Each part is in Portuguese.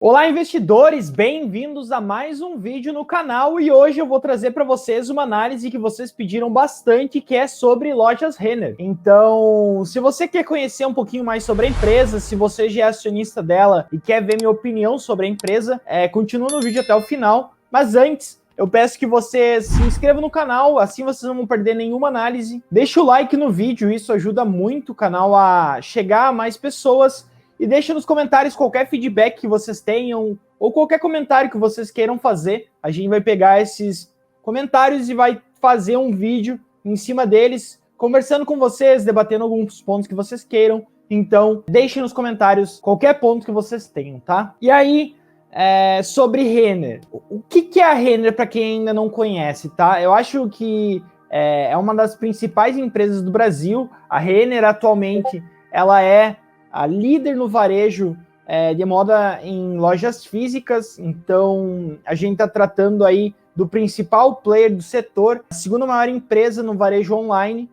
Olá, investidores! Bem-vindos a mais um vídeo no canal e hoje eu vou trazer para vocês uma análise que vocês pediram bastante, que é sobre lojas Renner. Então, se você quer conhecer um pouquinho mais sobre a empresa, se você já é acionista dela e quer ver minha opinião sobre a empresa, continua no vídeo até o final. Mas antes, eu peço que vocês se inscrevam no canal, assim vocês não vão perder nenhuma análise. Deixa o like no vídeo, isso ajuda muito o canal a chegar a mais pessoas. E deixa nos comentários qualquer feedback que vocês tenham ou qualquer comentário que vocês queiram fazer. A gente vai pegar esses comentários e vai fazer um vídeo em cima deles, conversando com vocês, debatendo alguns pontos que vocês queiram. Então, deixem nos comentários qualquer ponto que vocês tenham, tá? E aí, sobre Renner. O que é a Renner para quem ainda não conhece, tá? Eu acho que é uma das principais empresas do Brasil. A Renner, atualmente, ela é a líder no varejo de moda em lojas físicas. Então, a gente está tratando aí do principal player do setor, a segunda maior empresa no varejo online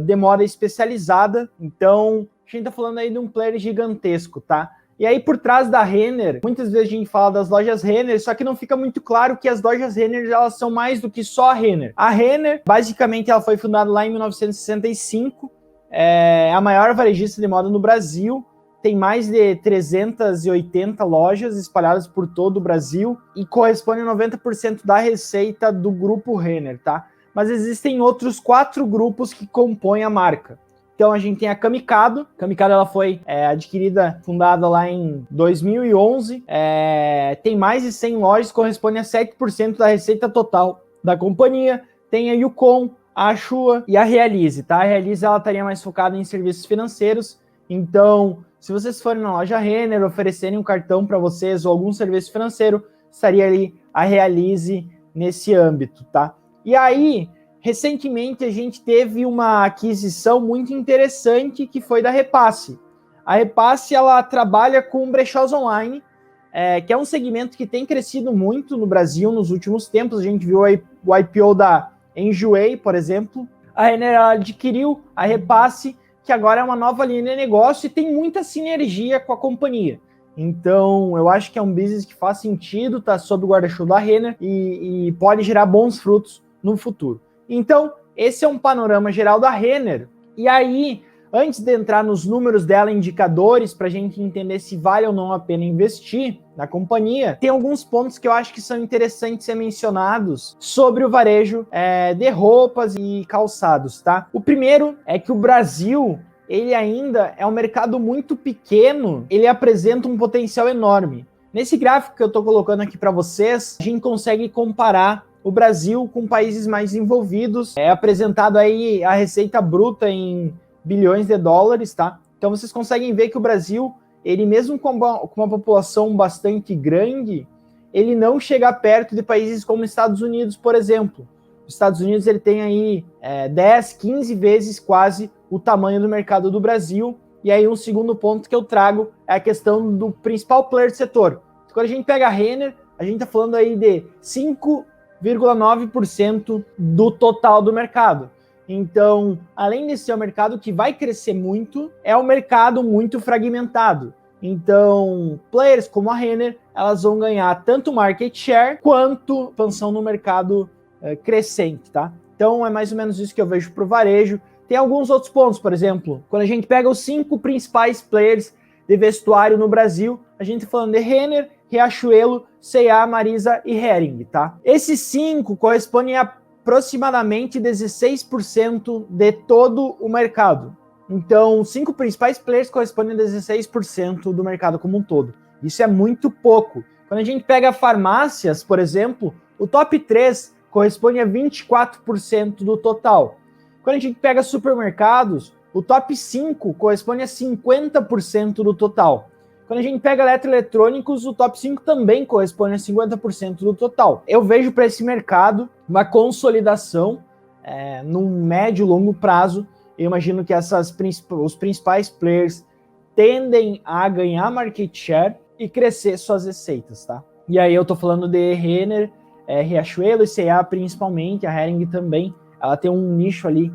de moda especializada. Então, a gente está falando aí de um player gigantesco, tá? E aí, por trás da Renner, muitas vezes a gente fala das lojas Renner, só que não fica muito claro que as lojas Renner, elas são mais do que só a Renner. A Renner, basicamente, ela foi fundada lá em 1965, é a maior varejista de moda no Brasil, tem mais de 380 lojas espalhadas por todo o Brasil e corresponde a 90% da receita do grupo Renner, tá? Mas existem outros 4 grupos que compõem a marca. Então a gente tem a Camicado. Camicado ela foi adquirida, fundada lá em 2011. Tem mais de 100 lojas, corresponde a 7% da receita total da companhia. Tem a Yukon, a Ashua e a Realize, tá? A Realize ela estaria mais focada em serviços financeiros. Então, se vocês forem na loja Renner, oferecerem um cartão para vocês ou algum serviço financeiro, estaria ali a Realize nesse âmbito, tá? E aí, recentemente a gente teve uma aquisição muito interessante que foi da Repasse. A Repasse ela trabalha com brechós online, que é um segmento que tem crescido muito no Brasil nos últimos tempos. A gente viu aí o IPO da Enjoei, por exemplo. A Renner adquiriu a Repasse, que agora é uma nova linha de negócio e tem muita sinergia com a companhia. Então, eu acho que é um business que faz sentido, tá sob o guarda-chuva da Renner e pode gerar bons frutos no futuro. Então, esse é um panorama geral da Renner. E aí, antes de entrar nos números dela, indicadores, para a gente entender se vale ou não a pena investir na companhia, tem alguns pontos que eu acho que são interessantes ser mencionados sobre o varejo de roupas e calçados, tá? O primeiro é que o Brasil, ele ainda é um mercado muito pequeno, ele apresenta um potencial enorme. Nesse gráfico que eu estou colocando aqui para vocês, a gente consegue comparar o Brasil com países mais desenvolvidos. É apresentado aí a receita bruta em bilhões de dólares, tá? Então vocês conseguem ver que o Brasil, ele mesmo com uma população bastante grande, ele não chega perto de países como os Estados Unidos, por exemplo. Os Estados Unidos ele tem aí 10, 15 vezes quase o tamanho do mercado do Brasil. E aí um segundo ponto que eu trago é a questão do principal player do setor. Quando a gente pega a Renner, a gente está falando aí de 5,9% do total do mercado. Então, além de ser um mercado que vai crescer muito, é um mercado muito fragmentado. Então, players como a Renner, elas vão ganhar tanto market share quanto expansão no mercado crescente, tá? Então, é mais ou menos isso que eu vejo para o varejo. Tem alguns outros pontos, por exemplo, quando a gente pega os 5 principais players de vestuário no Brasil, a gente tá falando de Renner, Riachuelo, C&A, Marisa e Hering, tá? Esses 5 correspondem a aproximadamente 16% de todo o mercado. Então, os 5 principais players correspondem a 16% do mercado como um todo. Isso é muito pouco. Quando a gente pega farmácias, por exemplo, o top 3 corresponde a 24% do total. Quando a gente pega supermercados, o top 5 corresponde a 50% do total. Quando a gente pega eletroeletrônicos, o top 5 também corresponde a 50% do total. Eu vejo para esse mercado uma consolidação num médio e longo prazo. Eu imagino que os principais players tendem a ganhar market share e crescer suas receitas, tá? E aí eu tô falando de Renner, Riachuelo e C&A principalmente, a Hering também. Ela tem um nicho ali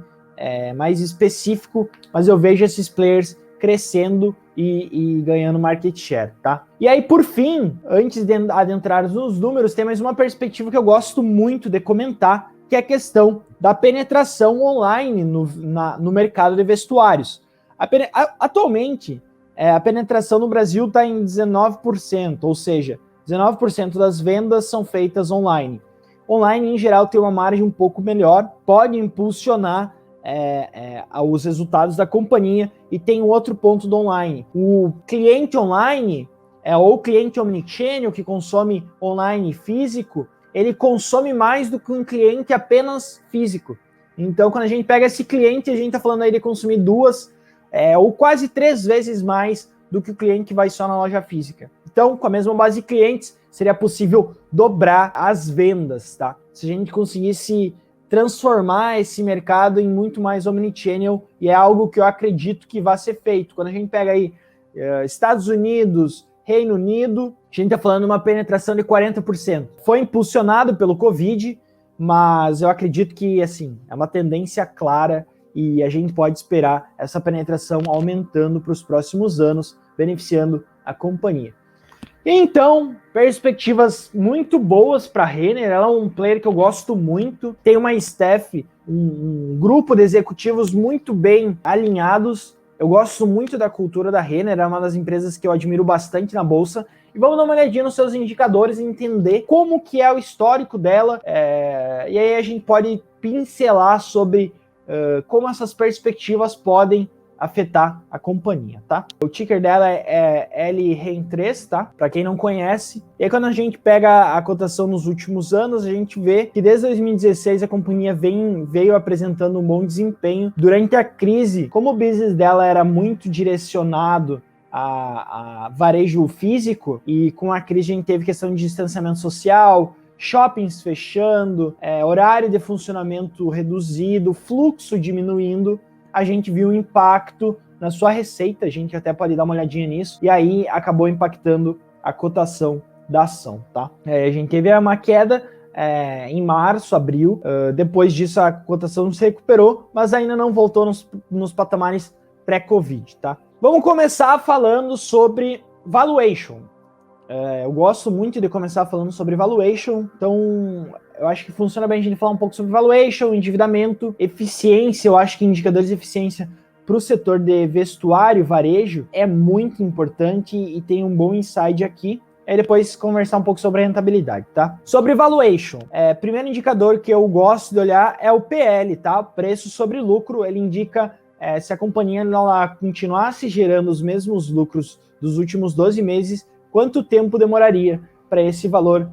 mais específico, mas eu vejo esses players crescendo e ganhando market share, tá? E aí, por fim, antes de adentrar nos números, tem mais uma perspectiva que eu gosto muito de comentar, que é a questão da penetração online no mercado de vestuários. Atualmente, a penetração no Brasil está em 19%, ou seja, 19% das vendas são feitas online. Online, em geral, tem uma margem um pouco melhor, pode impulsionar os resultados da companhia. E tem um outro ponto do online. O cliente online, ou o cliente omnichannel, que consome online e físico, ele consome mais do que um cliente apenas físico. Então, quando a gente pega esse cliente, a gente está falando aí de consumir 2 ou quase 3 vezes mais do que o cliente que vai só na loja física. Então, com a mesma base de clientes, seria possível dobrar as vendas, tá? Se a gente conseguisse transformar esse mercado em muito mais omnichannel, e é algo que eu acredito que vai ser feito. Quando a gente pega aí Estados Unidos, Reino Unido, a gente está falando de uma penetração de 40%. Foi impulsionado pelo Covid, mas eu acredito que, assim, é uma tendência clara e a gente pode esperar essa penetração aumentando para os próximos anos, beneficiando a companhia. Então, perspectivas muito boas para a Renner. Ela é um player que eu gosto muito. Tem uma staff, um grupo de executivos muito bem alinhados. Eu gosto muito da cultura da Renner, é uma das empresas que eu admiro bastante na bolsa. E vamos dar uma olhadinha nos seus indicadores e entender como que é o histórico dela. E aí a gente pode pincelar sobre como essas perspectivas podem afetar a companhia, tá? O ticker dela é LREN3, tá? Para quem não conhece. E aí, quando a gente pega a cotação nos últimos anos, a gente vê que desde 2016 a companhia veio apresentando um bom desempenho. Durante a crise, como o business dela era muito direcionado a varejo físico, e com a crise a gente teve questão de distanciamento social, shoppings fechando, horário de funcionamento reduzido, fluxo diminuindo, a gente viu um impacto na sua receita, a gente até pode dar uma olhadinha nisso, e aí acabou impactando a cotação da ação, tá? A gente teve uma queda em março, abril, depois disso a cotação se recuperou, mas ainda não voltou nos patamares pré-Covid, tá? Vamos começar falando sobre valuation. Eu gosto muito de começar falando sobre valuation, então eu acho que funciona bem a gente falar um pouco sobre valuation, endividamento, eficiência. Eu acho que indicadores de eficiência para o setor de vestuário, varejo, é muito importante e tem um bom insight aqui. Aí depois conversar um pouco sobre a rentabilidade, tá? Sobre valuation, primeiro indicador que eu gosto de olhar é o PL, tá? Preço sobre lucro. Ele indica se a companhia ela continuasse gerando os mesmos lucros dos últimos 12 meses, quanto tempo demoraria para esse valor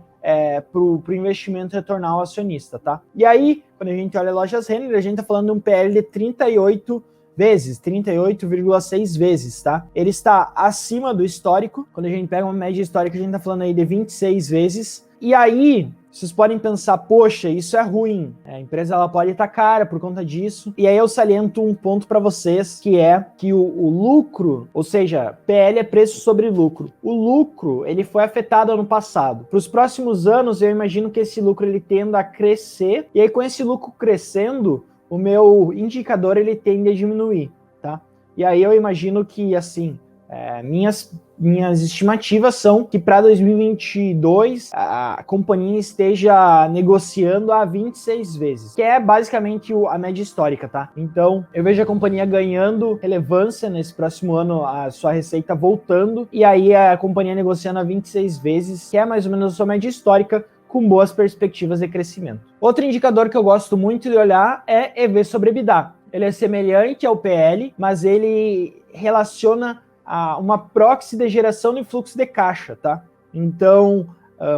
para o investimento retornar ao acionista, tá? E aí, quando a gente olha lojas Renner, a gente está falando de um PL de 38 vezes, 38,6 vezes, tá? Ele está acima do histórico. Quando a gente pega uma média histórica, a gente está falando aí de 26 vezes. E aí, vocês podem pensar, poxa, isso é ruim. A empresa ela pode estar cara por conta disso. E aí eu saliento um ponto para vocês, que é que o lucro, ou seja, PL é preço sobre lucro. O lucro, ele foi afetado ano passado. Para os próximos anos, eu imagino que esse lucro ele tenda a crescer. E aí com esse lucro crescendo, o meu indicador ele tende a diminuir, tá? E aí eu imagino que, assim, minhas estimativas são que para 2022 a companhia esteja negociando a 26 vezes, que é basicamente a média histórica, tá? Então, eu vejo a companhia ganhando relevância nesse próximo ano, a sua receita voltando, e aí a companhia negociando a 26 vezes, que é mais ou menos a sua média histórica, com boas perspectivas de crescimento. Outro indicador que eu gosto muito de olhar é EV sobre EBITDA. Ele é semelhante ao PL, mas ele relaciona a uma proxy de geração de fluxo de caixa, tá? Então,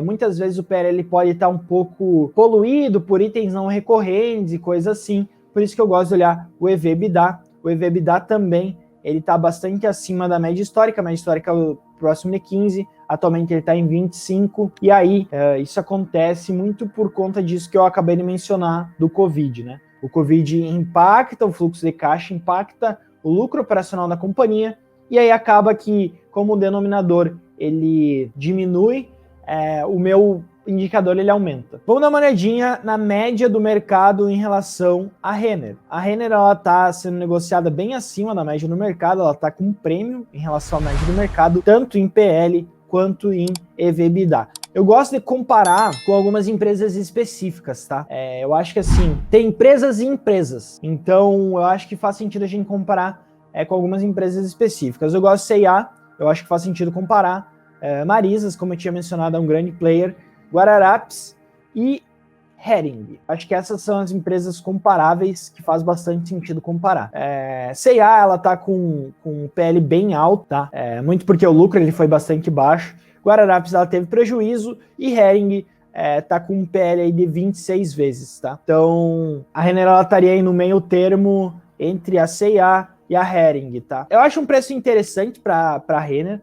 muitas vezes o PL ele pode estar um pouco poluído por itens não recorrentes e coisas assim, por isso que eu gosto de olhar o EV/EBITDA. O EV/EBITDA também, ele está bastante acima da média histórica. A média histórica é o próximo de 15, atualmente ele está em 25, e aí isso acontece muito por conta disso que eu acabei de mencionar do Covid, né? O Covid impacta o fluxo de caixa, impacta o lucro operacional da companhia, e aí acaba que, como o denominador ele diminui, o meu indicador ele aumenta. Vamos dar uma olhadinha na média do mercado em relação à Renner. A Renner ela está sendo negociada bem acima da média do mercado, ela está com um prêmio em relação à média do mercado, tanto em PL quanto em EV/EBITDA. Eu gosto de comparar com algumas empresas específicas, tá? Eu acho que assim, tem empresas e empresas, então eu acho que faz sentido a gente comparar com algumas empresas específicas. Eu gosto de C&A, eu acho que faz sentido comparar. Marizas, como eu tinha mencionado, é um grande player. Guararapes e Hering. Acho que essas são as empresas comparáveis que faz bastante sentido comparar. C&A, ela tá com um PL bem alto, tá? Muito porque o lucro ele foi bastante baixo. Guararapes, ela teve prejuízo e Hering tá com um PL aí de 26 vezes, tá? Então, a Renner, ela estaria aí no meio termo entre a C&A e a Hering, tá? Eu acho um preço interessante para a Renner.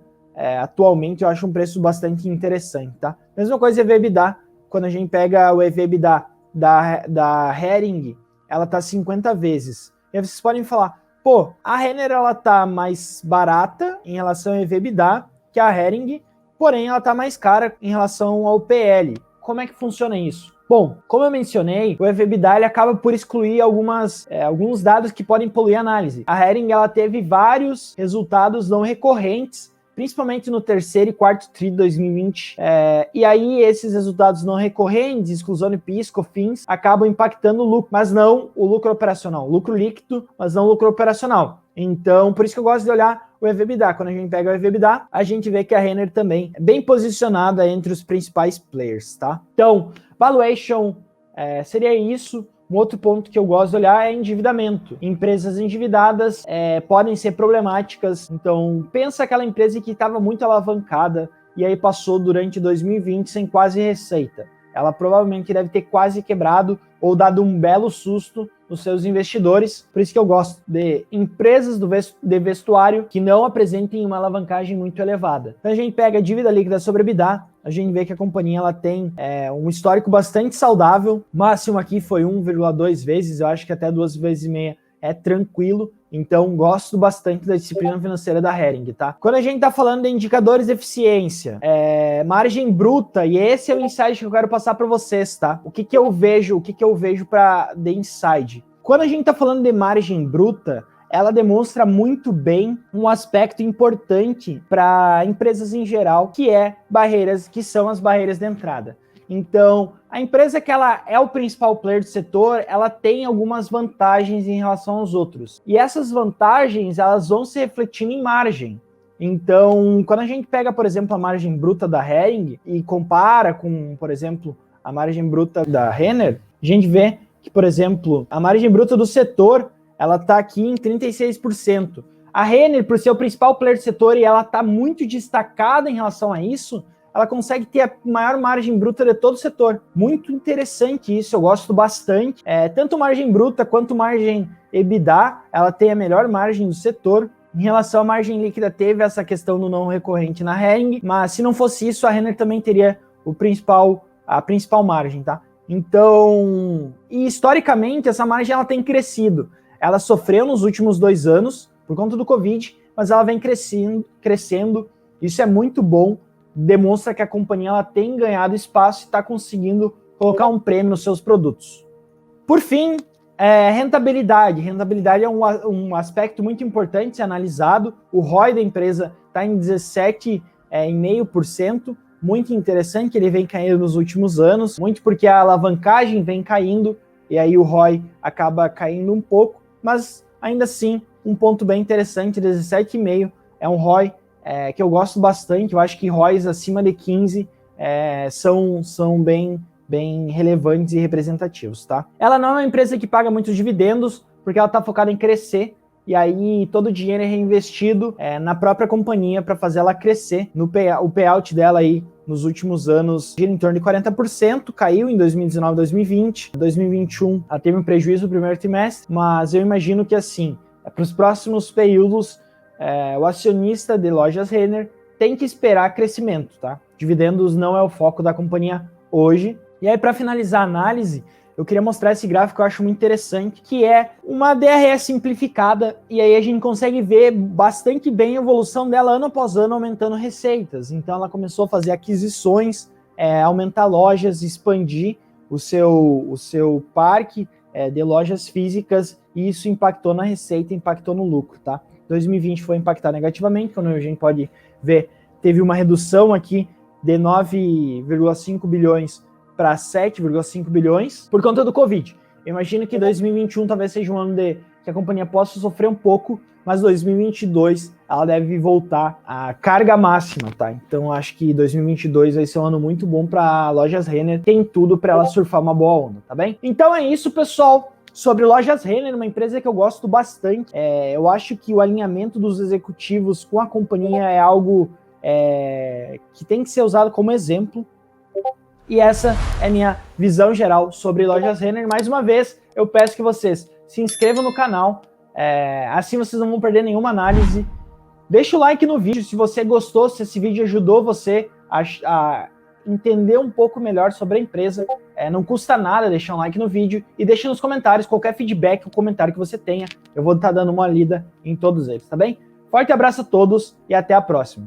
Atualmente eu acho um preço bastante interessante, tá? Mesma coisa EV/EBITDA, quando a gente pega o EV/EBITDA da Hering, ela tá 50 vezes. E aí vocês podem falar, pô, a Renner ela tá mais barata em relação ao EV/EBITDA que a Hering, porém ela tá mais cara em relação ao PL. Como é que funciona isso? Bom, como eu mencionei, o EV/EBITDA ele acaba por excluir alguns dados que podem poluir a análise. A Hering ela teve vários resultados não recorrentes, principalmente no terceiro e quarto tri de 2020. E aí esses resultados não recorrentes, exclusão de PIS, COFINS, acabam impactando o lucro, mas não o lucro operacional. Lucro líquido, mas não o lucro operacional. Então, por isso que eu gosto de olhar o EV/EBITDA. Quando a gente pega o EV/EBITDA, a gente vê que a Renner também é bem posicionada entre os principais players, tá? Então, valuation seria isso. Um outro ponto que eu gosto de olhar é endividamento. Empresas endividadas podem ser problemáticas. Então, pensa aquela empresa que estava muito alavancada e aí passou durante 2020 sem quase receita. Ela provavelmente deve ter quase quebrado ou dado um belo susto nos seus investidores. Por isso que eu gosto de empresas de vestuário que não apresentem uma alavancagem muito elevada. Então a gente pega a dívida líquida sobre EBITDA, a gente vê que a companhia ela tem um histórico bastante saudável. O máximo aqui foi 1,2 vezes, eu acho que até 2,5 vezes é tranquilo. Então, gosto bastante da disciplina financeira da Hering, tá? Quando a gente tá falando de indicadores de eficiência, margem bruta, e esse é o insight que eu quero passar para vocês, tá? O que eu vejo para The Inside? Quando a gente tá falando de margem bruta, ela demonstra muito bem um aspecto importante para empresas em geral, que são as barreiras de entrada. Então, a empresa que ela é o principal player do setor, ela tem algumas vantagens em relação aos outros. E essas vantagens, elas vão se refletindo em margem. Então, quando a gente pega, por exemplo, a margem bruta da Hering e compara com, por exemplo, a margem bruta da Renner, a gente vê que, por exemplo, a margem bruta do setor, ela está aqui em 36%. A Renner, por ser o principal player do setor e ela está muito destacada em relação a isso, ela consegue ter a maior margem bruta de todo o setor. Muito interessante isso, eu gosto bastante. Tanto margem bruta quanto margem EBITDA, ela tem a melhor margem do setor. Em relação à margem líquida, teve essa questão do não recorrente na Hering, mas se não fosse isso, a Renner também teria a principal margem, tá? Então, e historicamente, essa margem ela tem crescido. Ela sofreu nos últimos 2 anos por conta do Covid, mas ela vem crescendo. Isso é muito bom. Demonstra que a companhia ela tem ganhado espaço e está conseguindo colocar um prêmio nos seus produtos. Por fim, rentabilidade. Rentabilidade é um aspecto muito importante ser analisado. O ROI da empresa está em 17,5%, muito interessante, ele vem caindo nos últimos anos, muito porque a alavancagem vem caindo, e aí o ROI acaba caindo um pouco, mas ainda assim, um ponto bem interessante, 17,5% é um ROI que eu gosto bastante. Eu acho que ROIs acima de 15 são bem relevantes e representativos, tá? Ela não é uma empresa que paga muitos dividendos, porque ela está focada em crescer, e aí todo o dinheiro é reinvestido na própria companhia para fazer ela crescer. O payout dela aí nos últimos anos gira em torno de 40%, caiu em 2019, 2020, 2021 ela teve um prejuízo no primeiro trimestre, mas eu imagino que assim, para os próximos períodos, o acionista de Lojas Renner tem que esperar crescimento, tá? Dividendos não é o foco da companhia hoje. E aí, para finalizar a análise, eu queria mostrar esse gráfico que eu acho muito interessante, que é uma DRE simplificada, e aí a gente consegue ver bastante bem a evolução dela ano após ano, aumentando receitas. Então ela começou a fazer aquisições aumentar lojas, expandir o seu parque de lojas físicas, e isso impactou na receita, impactou no lucro, tá? 2020 foi impactado negativamente, quando a gente pode ver, teve uma redução aqui de 9,5 bilhões para 7,5 bilhões por conta do Covid. Eu imagino que 2021 talvez seja um ano que a companhia possa sofrer um pouco, mas 2022 ela deve voltar à carga máxima, tá? Então acho que 2022 vai ser um ano muito bom para Lojas Renner, tem tudo para ela surfar uma boa onda, tá bem? Então é isso, pessoal. Sobre Lojas Renner, uma empresa que eu gosto bastante. Eu acho que o alinhamento dos executivos com a companhia é algo que tem que ser usado como exemplo. E essa é a minha visão geral sobre Lojas Renner. Mais uma vez, eu peço que vocês se inscrevam no canal, assim vocês não vão perder nenhuma análise. Deixa o like no vídeo se você gostou, se esse vídeo ajudou você a entender um pouco melhor sobre a empresa. Não custa nada deixar um like no vídeo e deixa nos comentários qualquer feedback ou comentário que você tenha. Eu vou estar dando uma lida em todos eles, tá bem? Forte abraço a todos e até a próxima.